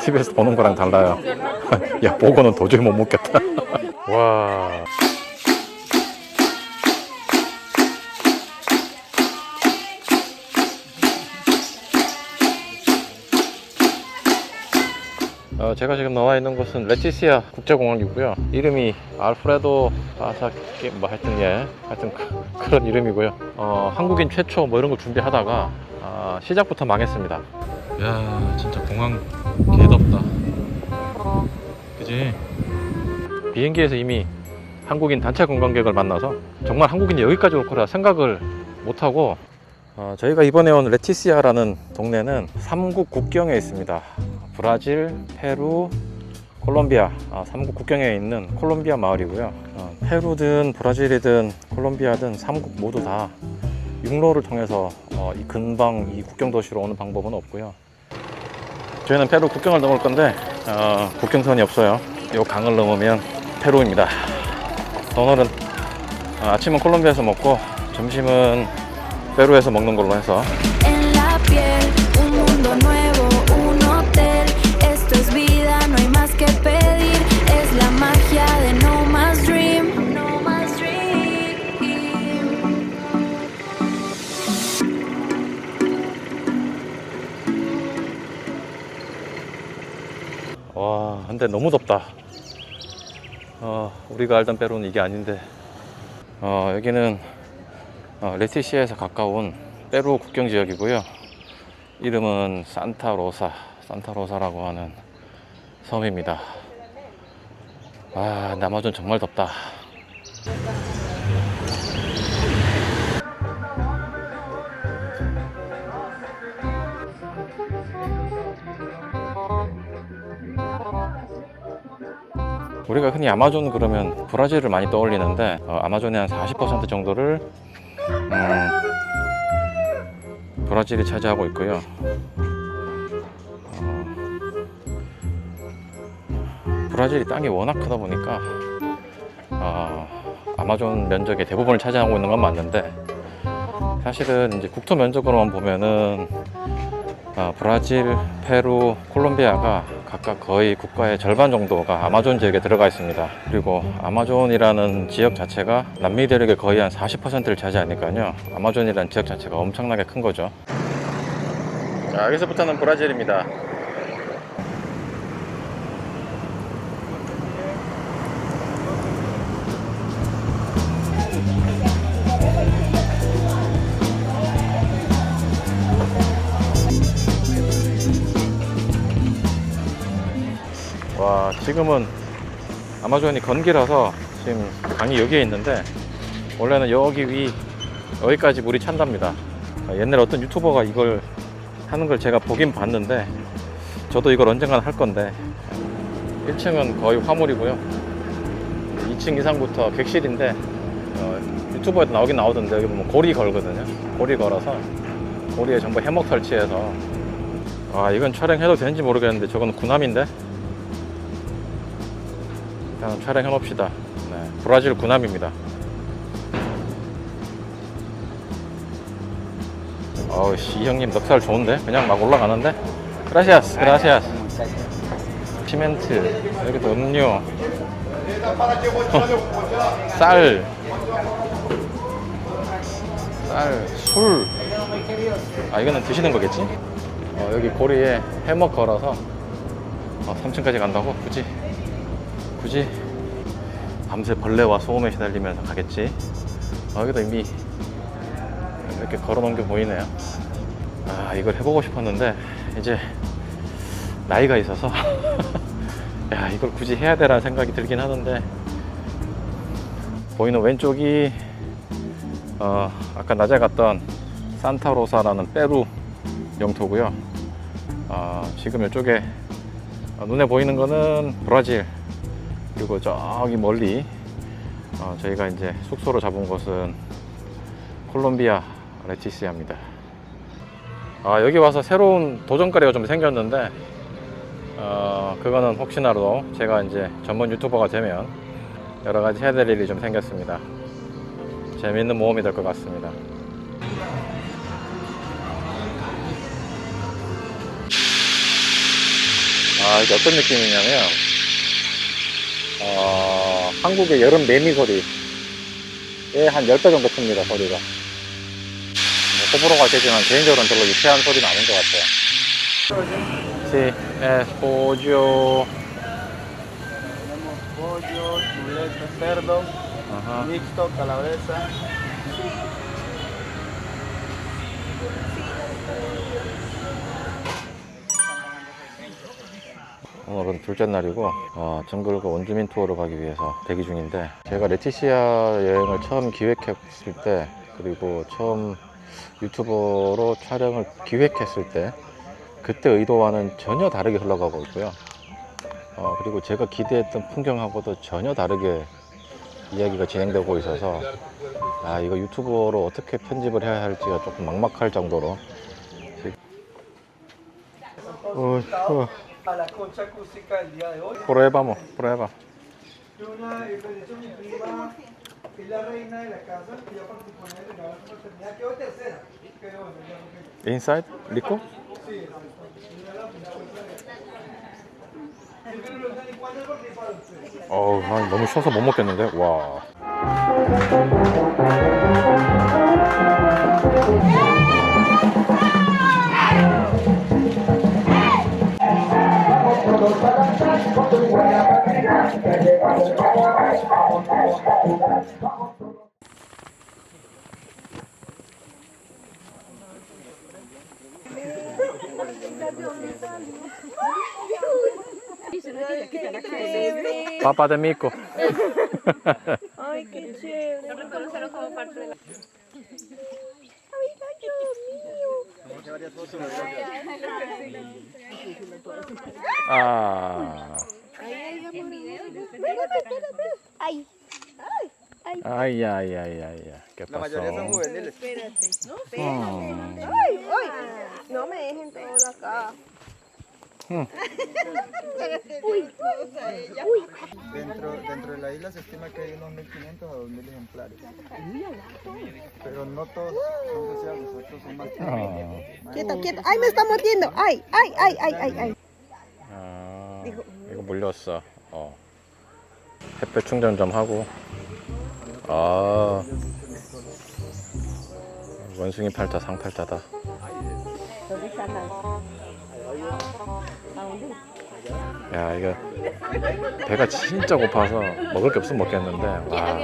TV에서 보는 거랑 달라요. 야, 보고는 도저히 못 먹겠다. 와. 제가 지금 나와 있는 곳은 레티시아 국제공항이고요. 이름이 알프레도 바사케 뭐 하여튼 그런 이름이고요. 한국인 최초 뭐 이런 거 준비하다가 시작부터 망했습니다. 야, 진짜 공항 개덥다. 그지? 비행기에서 이미 한국인 단체 관광객을 만나서 정말 한국인이 여기까지 올 거라 생각을 못하고, 저희가 이번에 온 레티시아라는 동네는 3국 국경에 있습니다. 브라질, 페루, 콜롬비아, 3국 국경에 있는 콜롬비아 마을이고요. 페루든 브라질이든 콜롬비아든 3국 모두 다 육로를 통해서 이 근방 이 국경 도시로 오는 방법은 없고요. 저희는 페루 국경을 넘을 건데 국경선이 없어요. 이 강을 넘으면 페루입니다. 오늘은 아침은 콜롬비아에서 먹고 점심은 페루에서 먹는 걸로 해서. 와, 근데 너무 덥다. 우리가 알던 페루는 이게 아닌데. 여기는 레티시아에서 가까운 페루 국경 지역이고요. 이름은 산타로사라고 하는 섬입니다. 남아준 정말 덥다. 우리가 흔히 아마존 그러면 브라질을 많이 떠올리는데 아마존의 한 40% 정도를 브라질이 차지하고 있고요. 브라질이 땅이 워낙 크다 보니까 아마존 면적의 대부분을 차지하고 있는 건 맞는데, 사실은 이제 국토 면적으로만 보면은 브라질, 페루, 콜롬비아가 각각 거의 국가의 절반 정도가 아마존 지역에 들어가 있습니다. 그리고 아마존이라는 지역 자체가 남미 대륙의 거의 한 40%를 차지하니까요. 아마존이라는 지역 자체가 엄청나게 큰 거죠. 자, 여기서부터는 브라질입니다. 와, 지금은 아마존이 건기라서 지금 강이 여기에 있는데, 원래는 여기까지 물이 찬답니다. 옛날에 어떤 유튜버가 이걸 하는 걸 제가 보긴 봤는데, 저도 이걸 언젠간 할 건데, 1층은 거의 화물이고요. 2층 이상부터 객실인데, 유튜버에도 나오긴 나오던데, 여기 보면 고리 걸거든요. 고리 걸어서 고리에 전부 해먹 설치해서. 이건 촬영해도 되는지 모르겠는데, 저건 군함인데 일단 촬영해 봅시다. 네, 브라질 군함입니다. 이 형님 넉살 좋은데? 그냥 막 올라가는데? 그라시아스. 시멘트, 여기도 음료, 쌀, 술. 이거는 드시는 거겠지? 여기 고리에 해먹 걸어서 3층까지 간다고? 굳이 밤새 벌레와 소음에 시달리면서 가겠지. 여기도 이미 이렇게 걸어놓은 게 보이네요. 이걸 해보고 싶었는데 이제 나이가 있어서 야, 이걸 굳이 해야 되라는 생각이 들긴 하는데, 보이는 왼쪽이 아까 낮에 갔던 산타로사라는 페루 영토고요. 지금 이쪽에 눈에 보이는 거는 브라질, 그리고 저기 멀리 저희가 이제 숙소로 잡은 곳은 콜롬비아 레티시아입니다. 여기 와서 새로운 도전거리가 좀 생겼는데, 그거는 혹시나라도 제가 이제 전문 유튜버가 되면 여러 가지 해야 될 일이 좀 생겼습니다. 재미있는 모험이 될 것 같습니다. 이게 어떤 느낌이냐면, 한국의 여름 매미 소리에 한 10배 정도 큽니다, 소리가. 호불호가 되지만 개인적으로는 별로 유쾌한 소리는 아닌 것 같아요. Sí, es pollo. Tenemos pollo, chuleta, cerdo, Ajá. mixto, calabresa. 오늘은 둘째 날이고 정글과 원주민 투어를 가기 위해서 대기 중인데, 제가 레티시아 여행을 처음 기획했을 때, 그리고 처음 유튜버로 촬영을 기획했을 때, 그때 의도와는 전혀 다르게 흘러가고 있고요. 그리고 제가 기대했던 풍경하고도 전혀 다르게 이야기가 진행되고 있어서, 이거 유튜버로 어떻게 편집을 해야 할지가 조금 막막할 정도로. A la concha acústica del día de hoy. Pruébamos, prueba. Una, de hecho, mi prima es la reina de la casa, que ya participó en el regalo de su maternidad, quedó tercera. Quedó, ya, Inside, 리코? sí, ella la primera fue yo creo que no sé ni cuándo es porque para ustedes. 너무 쉬워서 못 먹겠는데? 와. Papá de mico. Ay, qué chévere. No reconocerlo como parte de la... Ay, Dios Ay, Ay, ay, ay, ay. ¿Qué La pasó? mayoría son juveniles. espérate. No, Ay, ay. No me dejen todo acá. Dentro de la isla se estima que hay unos 1.500 a 2.000 ejemplares. Pero no todos son deseables, otros son más. Quieto, quieto. Ay, me está mordiendo. Ay, ay, ay, ay, ay, ay. 이거 물렸어. 햇볕 충전 좀 하고. 원숭이 팔자 상팔자다. 야, 이거 배가 진짜 고파서 먹을 게 없으면 먹겠는데, 와,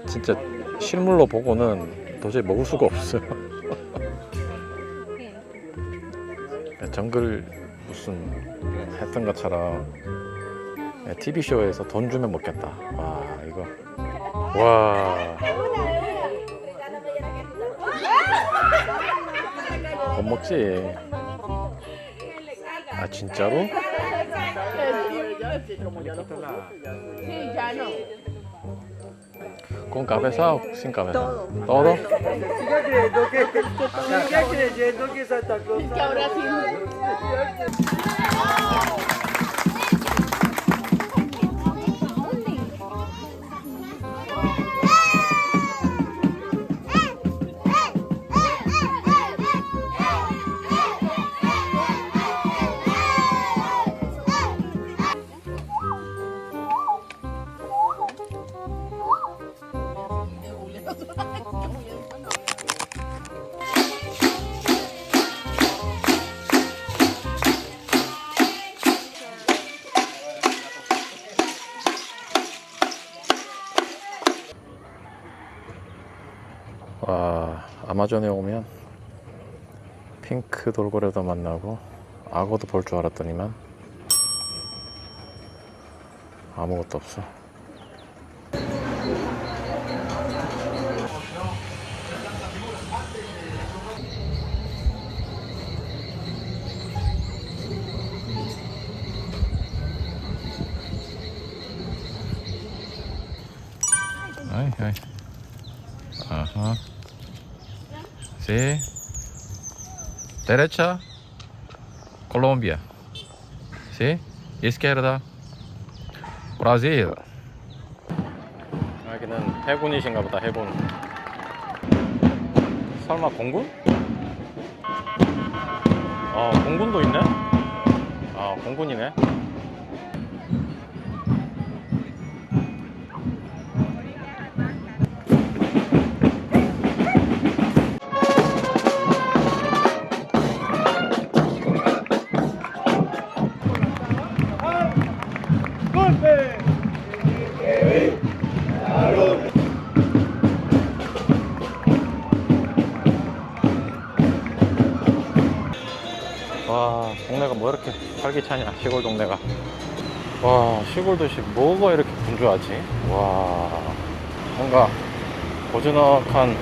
진짜 실물로 보고는 도저히 먹을 수가 없어요. 정글 무슨 했던 것처럼 TV쇼에서 돈 주면 먹겠다. 와, 이거. 와. 못 먹지. 진짜로? ¿Con cabeza o sin cabeza? Todo. Siga creyendo que Santa Claus. Que ahora sí. 와, 아마존에 오면 핑크 돌고래도 만나고 악어도 볼 줄 알았더니만 아무것도 없어. Ay, ay. Ajá. Sí. Derecha. Colombia. Sí. Izquierda. Brasil. 여기는 해군이신가 보다, 해군. 설마 공군? 공군도 있네? 아, 공군이네. 와, 동네가 뭐 이렇게 활기차냐, 시골 동네가. 와, 시골 도시 뭐가 이렇게 분주하지? 와, 뭔가 고즈넉한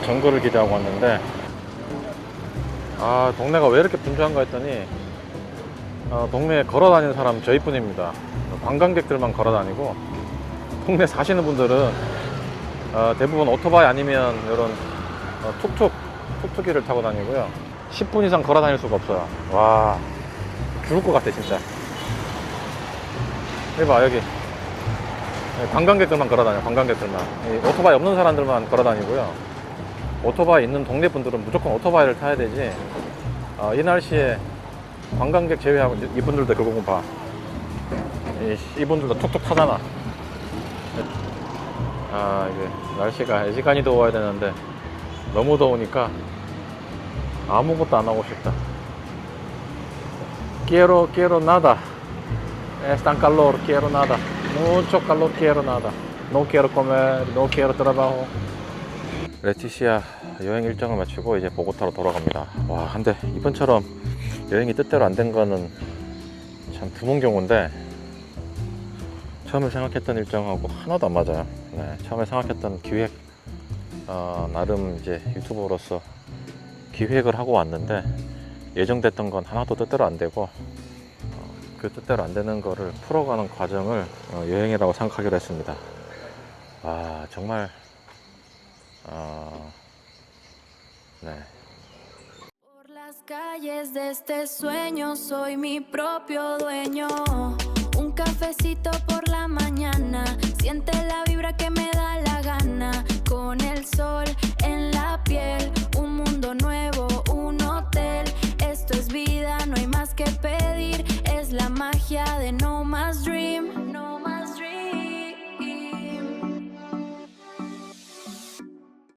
정글을 기대하고 왔는데, 아, 동네가 왜 이렇게 분주한가 했더니, 동네에 걸어 다니는 사람 저희뿐입니다. 관광객들만 걸어 다니고, 동네 사시는 분들은 대부분 오토바이 아니면 이런 툭툭이를 타고 다니고요. 10분 이상 걸어 다닐 수가 없어요. 와, 죽을 것 같아 진짜. 이봐, 여기 관광객들만 걸어 다녀. 관광객들만. 이 오토바이 없는 사람들만 걸어 다니고요. 오토바이 있는 동네 분들은 무조건 오토바이를 타야 되지. 이 날씨에 관광객 제외하고 이분들도 결국은 봐. 이분들도 툭툭 타잖아. 아, 이게 날씨가 애지간히 더워야 되는데 너무 더우니까 아무것도 안 하고 싶다. Quiero nada. Es tan calor, quiero nada. Mucho calor, quiero nada. No quiero comer, no quiero trabajo. 레티시아 여행 일정을 마치고 이제 보고타로 돌아갑니다. 와, 근데 이번처럼 여행이 뜻대로 안 된 거는 참 드문 경우인데, 처음에 생각했던 일정하고 하나도 안 맞아요. 네, 처음에 생각했던 기획, 나름 이제 유튜버로서 기획을 하고 왔는데 예정됐던 건 하나도 뜻대로 안 되고, 그 뜻대로 안 되는 거를 풀어가는 과정을 여행이라고 생각하기로 했습니다. 아, 정말 네. Por las calles de este sueño soy mi propio dueño. Un cafecito por la mañana, siente la vibra que me da la gana. Con el sol en la piel, un mundo nuevo, un hotel. Esto es vida, no hay más que